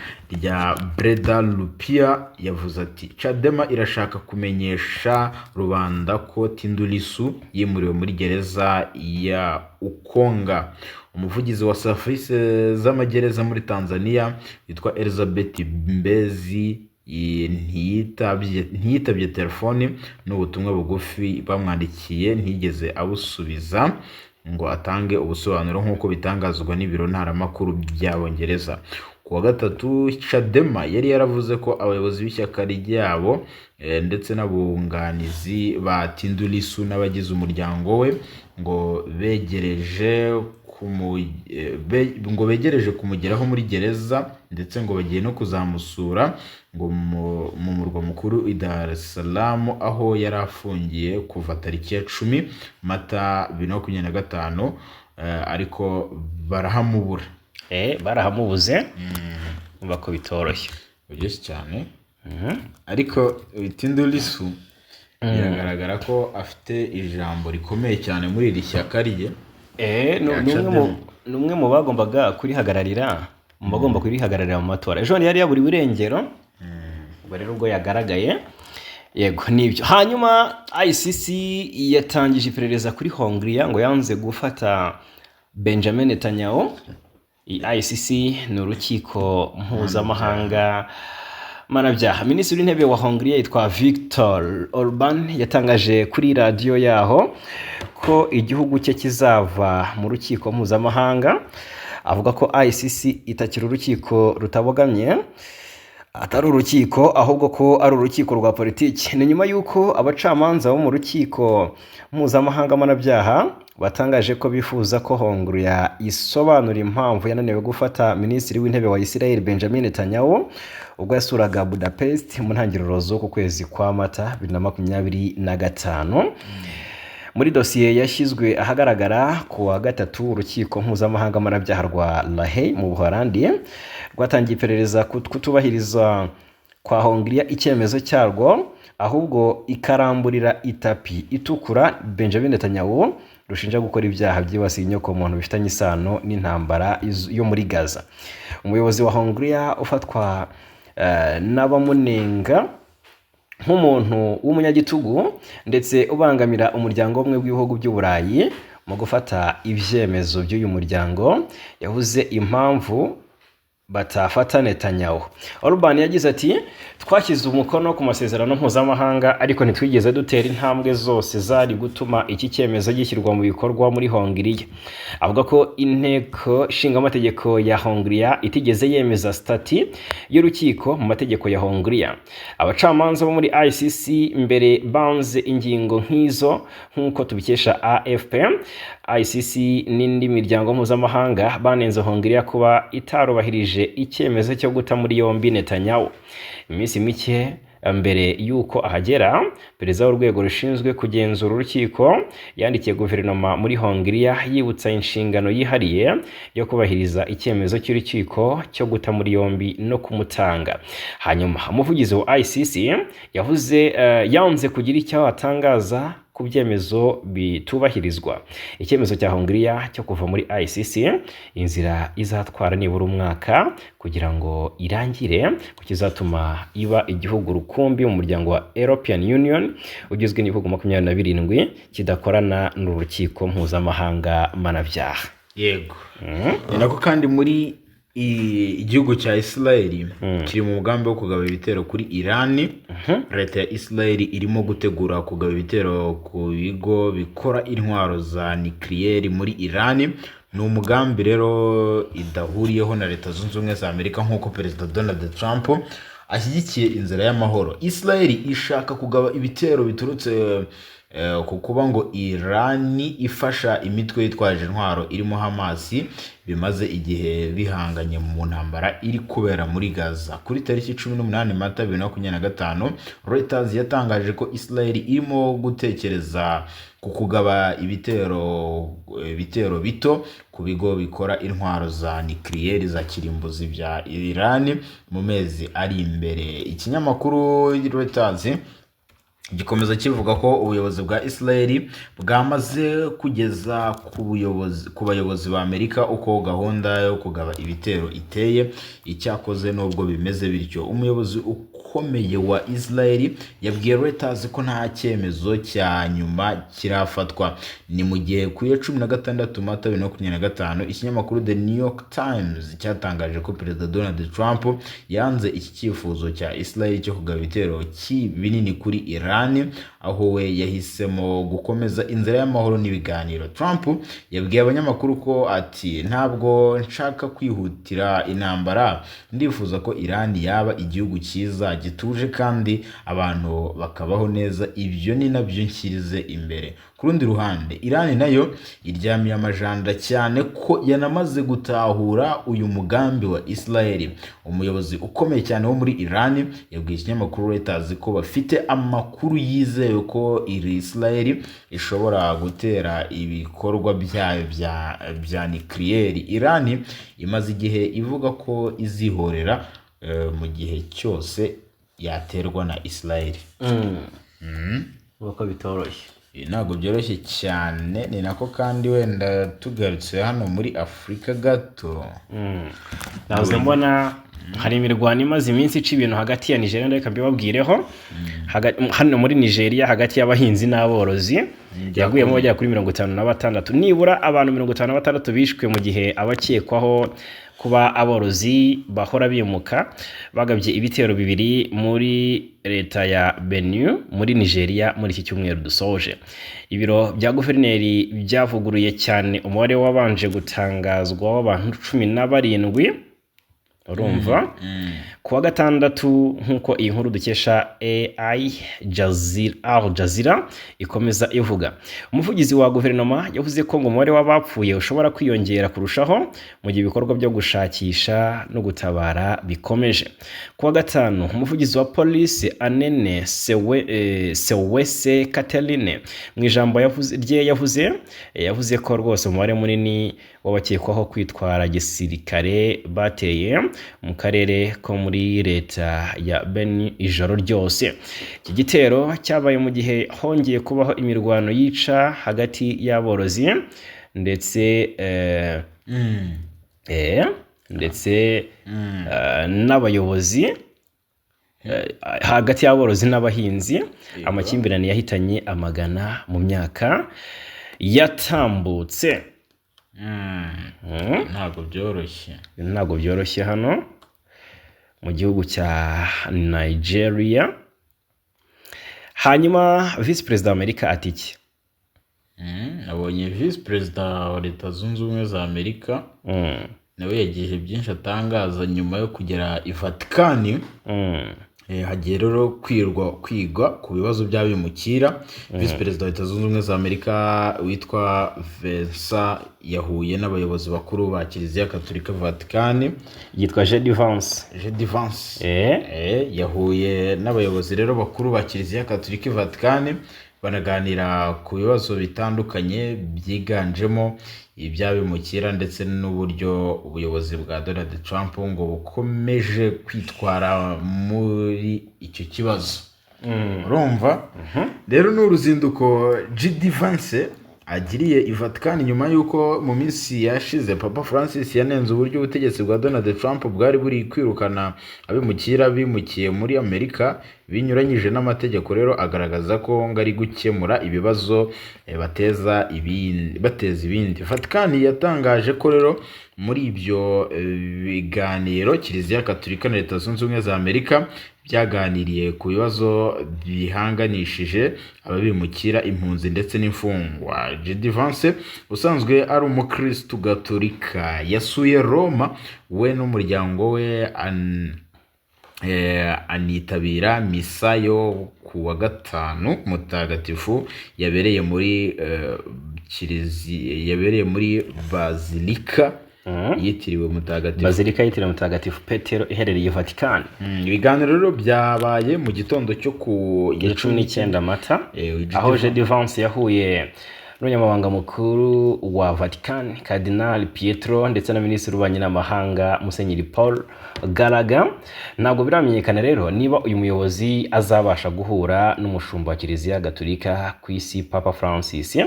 Breda Lupia yavuze ati Chadema irashaka kumenyesha rubanda ko Tundu Lissu yimuriwe muri gereza ya Ukonga. Umuvugizi wa serivisi z'amagereza muri Tanzania yitwa Elizabeth Mbezi ntiyitabye telefone n'ubutumwa bugufi bamwandikiye ntiyigeze abusubiza ngo atange ubusobanuro nk'uko bitangazwa n'ibiro ntaramakuru by'Abongereza. Ku wa gatatu Chadema yari yaravuze ko abayobozi b'ishyaka ryabo ndetse n'abunganizi ba Tundu Lissu n'abagize umuryango we ngo begereje kumugeraho muri gereza, ndetse ngo bagiye no kuzamusura ngo mu murwa mukuru i Dar es Salaam, aho yari afungiye kuva tariki ya 10 Mata 2025, ariko barahamubura. Barahamubuze umva ko bitoroshye byose cyane. Ariko Tundu Lissu biragaragara ko afite ijambo rikomeye cyane muri iri shyaka rye. Ni umwe mu bagombaga kurihagararira, mu matora. Ejo yari yaburiwe irengero, ubwo rero ubwo yagaragaye. Yego nibyo. Hanyuma ICC yatangije iperereza kuri Hongria ngo yanze gufata Benjamin Netanyahu. ICC ni urukiko mpuzamahanga mpanabyaha. Minisitiri w'intebe wa Hongria yitwa Viktor Orban yatangaje kuri radiyo yaho ko igihugu cye kizava mu rukiko mpuzamahanga. Avuga ko ICC itakiri urukiko rutabogamye, atari urukiko ahubwo ko ari urukiko rwa politiki. Ni nyuma y'uko abacamanza bo mu rukiko mpuzamahanga mpanabyaha batangaje ko bifuza ko Hongria isobanura impamvu yananiwe gufata minisitiri w'intebe wa Israel Benjamin Netanyahu ubwo yasuraga Budapest mu ntangiriro z'uku kwezi kwa Mata 2025. Muri dosiye yashyizwe ahagaragara ku wa gatatu, urukiko mpuzamahanga mpanabyaha rwa La Haye mu Buholandi rwatangiye iperereza kutubahiriza kwa Hongria icyemezo cyarwo, ahubwo ikaramburira itapi itukura Benjamin Netanyahu rushinja gukora ibyaha byibasiye inyokomuntu bifitanye isano n'intambara yo muri Gaza. Umuyobozi wa Hongria ufatwa n'abamunenga nk'umuntu w'umunyagitugu ndetse ubangamira umuryango umwe w'ibihugu by'Uburayi mu gufata ibyemezo by'uyu muryango, yavuze impamvu batafata Netanyahu. Orban yagize ati, twashyize umukono ku masezerano mpuzamahanga ariko ntitwigeze dutera intambwe zose zari gutuma iki cyemezo gishyirwa mu bikorwa muri Hongria. Avuga ko inteko nshingamategeko ya Hongria itigeze yemeza stati y'urukiko mu mategeko ya Hongria. Abacamanza bo muri ICC mbere banze ingingo nk'izo nk'uko tubikesha AFP. ICC n'indi miryango mpuzamahanga banenze Hongria kuba itarubahirije icyemezo cyo guta muri yombi Netanyahu. Iminsi mike mbere y'uko ahagera, perezida w'urwego rushinzwe kugenzura urukiko yandikiye guverinoma muri Hongria yibutsa inshingano yihariye yo kubahiriza icyemezo cy'urukiko cyo guta muri yombi no kumutanga. Hanyuma umuvugizi wa ICC yavuze yanze kugira icyo atangaza ku byemezo bitubahirizwa. Icyemezo cya Hongria cyo kuva muri ICC inzira izatwara nibura umwaka kugira ngo irangire, kizatuma iba igihugu rukumbi mu muryango wa European Union ugizwe n'ibihugu 27 kidakorana n'urukiko mpuzamahanga mpanabyaha. Yego. Ni nako kandi muri igihugu cya Israel kiri mu mugambi wo kugaba ibitero kuri Iran. Leta ya Israel irimo gutegura kugaba ibitero ku bigo bikora intwaro za nucleaire muri Iran. Ni umugambi rero idahuriyeho na Leta Zunze Ubumwe za Amerika nk'uko Perezida Donald Trump ashyigikiye inzira y'amahoro. Israel ishaka kugaba ibitero biturutse ku kuba ngo Iran ifasha imitwe yitwaje intwaro irimo Hamas bimaze igihe bihanganye mu ntambara iri kubera muri Gaza. Kuri tariki 18 Mata 2025, Reuters yatangaje ko Israel irimo gutekereza ku kugaba ibitero bito ku bigo bikora intwaro za nucleaire za kirimbuzi bya Iran mu mezi ari imbere. Ikinyamakuru Reuters gikomeza kivuga ko ubuyobozi bwa Israel bwamaze kugeza ku bayobozi ba Amerika uko gahunda yo kugaba ibitero iteye. Icyakoze nubwo bimeze bityo, umuyobozi ukomeye wa Israel yabwiye Reuters ko nta cyemezo cya nyuma kirafatwa. Ni mu gihe ku ya 16 Mata 2025 ikinyamakuru The New York Times cyatangaje ko Perezida Donald Trump yanze iki cyifuzo cya Israel cyo kugaba ibitero binini kuri Iran, aho we yahisemo gukomeza inzira y'amahoro n'ibiganiro. Trump yabwiye abanyamakuru ko ati ntabwo nshaka kwihutira intambara, ndifuza ko Iran yaba igihugu cyiza gituje kandi abantu bakabaho neza, ibyo ni nabyo nshyirize imbere. Ku rundi ruhande Iran nayo iryamiye amajanja cyane ko yanamaze gutahura uyu mugambi wa Israel. Umuyobozi ukomeye cyane wo muri Iran yabwiye ikinyamakuru Reuters ko bafite amakuru yizewe ko Israel ishobora gutera ibikorwa byayo bya nuclear. Iran imaze igihe ivuga ko izihorera mu gihe cyose yaterwa na Israel. Uko bitoroshye. Ntabwo byoroshye cyane, ni nako kandi wenda tugarutse hano muri Afurika gato. Navuze mbona hari imirwano imaze iminsi ica ibintu hagati ya Nigeria, reka mbibabwireho. Hano muri Nigeria hagati y'abahinzi n'aborozi yaguyemo bagera kuri 56, nibura abantu 56 bishwe mu gihe abakekwaho kuba aborozi bahora bimuka bagabye ibitero bibiri muri leta ya Benue muri Nigeria muri iki cyumweru dusoje. Ibiro bya guverineri byavuguruye cyane umubare wabanje gutangazwa w'abantu 17 urumva kuwa gatandatu, nkuko iyi nkuru dukesha Al Jazeera ikomeza ivuga. Umuvugizi wa guverinoma yavuze ko ngo umubare w'abapfuye ushobora kwiyongera kurushaho mu gihe ibikorwa byo gushakisha no gutabara bikomeje. Kuwa gatanu umuvugizi wa polisi Anene Sewese Catherine mu ijambo yavuze ko rwose umubare munini w'abakekwaho kwitwara gisirikare bateye mu karere ko muri leta ya Benue ijoro ryose. Iki gitero cyabaye mu gihe hongeye kubaho imirwano yica hagati y'aborozi ndetse n'abayobozi, hagati y'aborozi n'abahinzi. Amakimbirane yahitanye amagana mu myaka yatambutse. Ntabwo byoroshye hano mu gihugu cya Nigeria. Hanyuma Vice President wa Amerika ati iki? Nabonye Vice President wa Leta Zunze Ubumwe za Amerika nawe yagiye byinshi atangaza nyuma yo kugera i Vatican. Hagiye rero kwigwa ku bibazo by'abimukira. Vice President wa Leta Zunze Ubumwe za Amerika witwa Vincent yahuye n'abayobozi bakuru ba Kiliziya Gatolika Vatican, yitwa J.D. Vance. Yahuye n'abayobozi rero bakuru ba Kiliziya Gatolika Vatican banaganira ku bibazo bitandukanye byiganjemo iby'abimukira ndetse n'uburyo ubuyobozi bwa Donald Trump ngo bukomeje kwitwara muri icyo kibazo. Urumva rero n'uruzinduko J.D. Vance agiriye i Vatican nyuma yuko mu minsi yashize Papa Francis yanenze uburyo ubutegetsi bwa Donald Trump bwari buri kwirukana abimukira bimukiye muri Amerika binyuranyije n'amategeko. Rero agaragaza ko ngari gukemura ibibazo bateza ibindi. Vatican yatangaje ko rero muri ibyo biganiro Kiliziya Gatolika na Leta Zunze Ubumwe za Amerika byaganiriye ku bibazo bihanganishije ababimukira, impunzi ndetse n'imfungwa. J.D. Vance usanzwe ari umukristo Gatolika yasuye Roma we n'umuryango we anitabira misa yo ku wa gatanu mutagatifu yabereye muri Bazilika yitiriwe mutagatifu Petero iherereye Vatican. Ibiganiro rero byabaye mu gitondo cyo ku 19 Mata, aho J.D. Vance yahuye n'umunyamabanga mukuru wa Vatican Cardinal Pietro ndetse na Minisitiri w'Ububanyi n'Amahanga Musenyeri Paul Gallagher. Ntabwo biramenyekana rero niba uyu muyobozi azabasha guhura n'umushumba wa Kiliziya Gatolika ku isi Papa Francis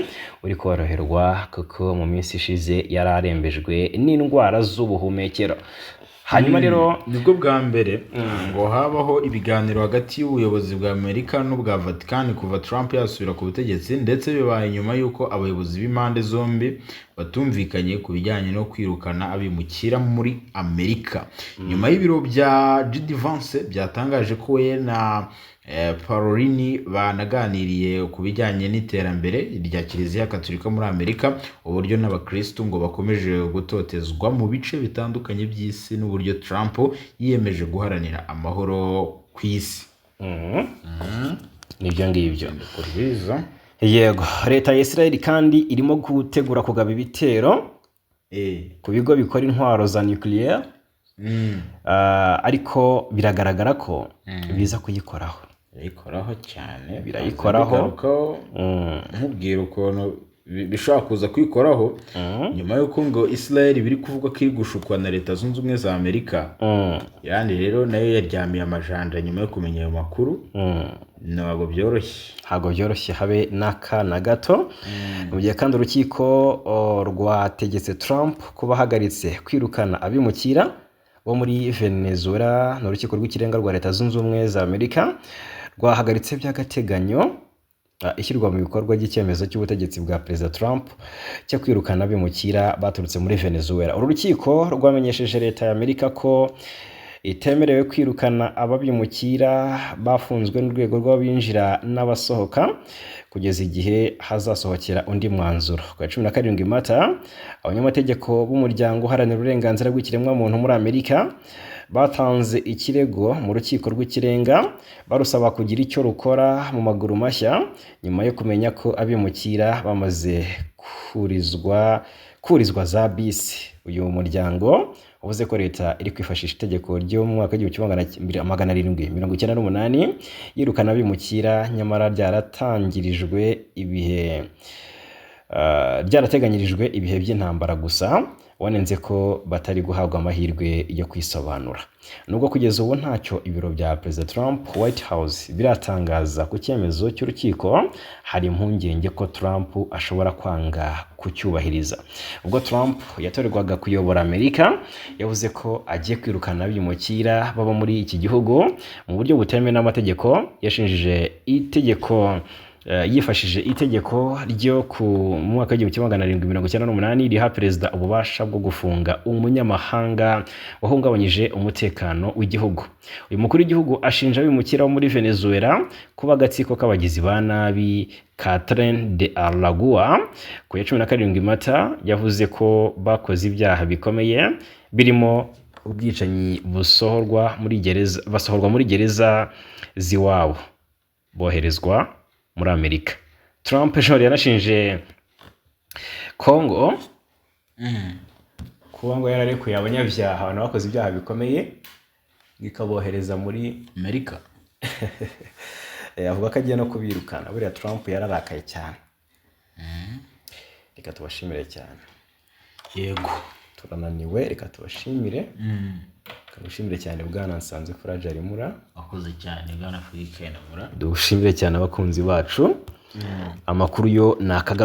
uri koroherwa kuko mu minsi ishize yararembejwe n'indwara z'ubuhumekero. hanyuma rero nibwo bwa mbere ngo habaho ibiganiro hagati y'ubuyobozi bwa Amerika n'ubwa Vatican kuva Trump yasubira ku butegetsi, ndetse bibaye nyuma y'uko abayobozi b'impande zombi batumvikanye ku bijyanye no kwirukana abimukira muri Amerika. Nyuma y'ibiro bya J.D. Vance byatangaje ko we na Parolini banaganiriye ku bijyanye n'iterambere rya Kiliziya Gatolika muri Amerika, uburyo n'abakristo ngo bakomeje gutotezwa mu bice bitandukanye by'isi, n'uburyo Trump yiyemeje guharanira amahoro ku isi. Nibyo ngibyo yego. Leta ya Israel kandi irimo gutegura kugaba ibitero ku bigo bikora intwaro za nuclear, ariko biragaragara ko biza kuyikoraho cyane, birayikoraho nkubwira ukuntu bishobora kuza kwikoraho nyuma y'uko ngo Israel biri kuvuga ko iri gushukwa na Leta Zunze Ubumwe za Amerika. Yani rero nayo yaryamiye amajanja nyuma yo kumenya ayo makuru. Ntabwo byoroshye habe n'aka na gato. Mu gihe kandi urukiko rwategetse Trump kuba ahagaritse kwirukana abimukira bo muri Venezuela, n'urukiko rw'ikirenga rwa Leta Zunze Ubumwe za Amerika rwahagaritse by'agateganyo ishyirwa mu bikorwa ry'icyemezo cy'ubutegetsi bwa Perezida Trump cyo kwirukana abimukira baturutse muri Venezuela. Uru rukiko rwamenyesheje Leta ya Amerika ko itemerewe kwirukana ababimukira bafunzwe n'urwego rw'abinjira n'abasohoka kugeza igihe hazasohokera undi mwanzuro. Ku 17 Mata, abanyamategeko b'umuryango uharanira uburenganzira bw'ikiremwamuntu muri Amerika batanze ikirego mu rukiko rw'ikirenga barusaba kugira icyo rukora mu maguru mashya nyuma yo kumenya ko abimukira bamaze kurizwa za bisi. Uyu muryango uvuze ko leta iri kwifashisha itegeko ryo mu mwaka w'1798 yirukana abimukira, nyamara ryarateganyirijwe ibihe by'intambara gusa, wanenze ko batari guhabwa amahirwe yo kwisobanura. Nubwo kugeza ubu ntacyo ibiro bya Perezida Trump White House biratangaza ku cyemezo cy'urukiko, hari impungenge ko Trump ashobora kwanga kucyubahiriza. Ubwo Trump yatorerwaga kuyobora Amerika, yavuze ko agiye kwirukana abimukira baba muri iki gihugu mu buryo butemewe n'amategeko. Yifashishije itegeko ryo ku mwaka w'1798 riha perezida ububasha bwo gufunga umunyamahanga wahungabanyije umutekano w'igihugu. Uyu mukuru w'igihugu ashinja abimukira bo muri Venezuela kuba agatsiko k'abagizi ba nabi Catherine de Aragua. Ku ya 17 Mata yavuze ko bakoze ibyaha bikomeye birimo ubwicanyi basohorwa muri gereza ziwabo boherezwa muri Amerika. Trump yanashinje Congo kuba ngo yararekuye abanyabyaha, abantu bakoze ibyaha bikomeye, ikabohereza muri Amerika. Avuga ko agiye no kubirukana. Buriya Trump yararakaye cyane. Reka tubashimire cyane. Yego, turananiwe. Reka tubashimire. Kamushimire cyane Bwana Nsanze Fragile Mura. Akoze cyane Bwana Afrika Mura. Dushimire cyane abakunzi bacu. Amakuru yo nakagaruka.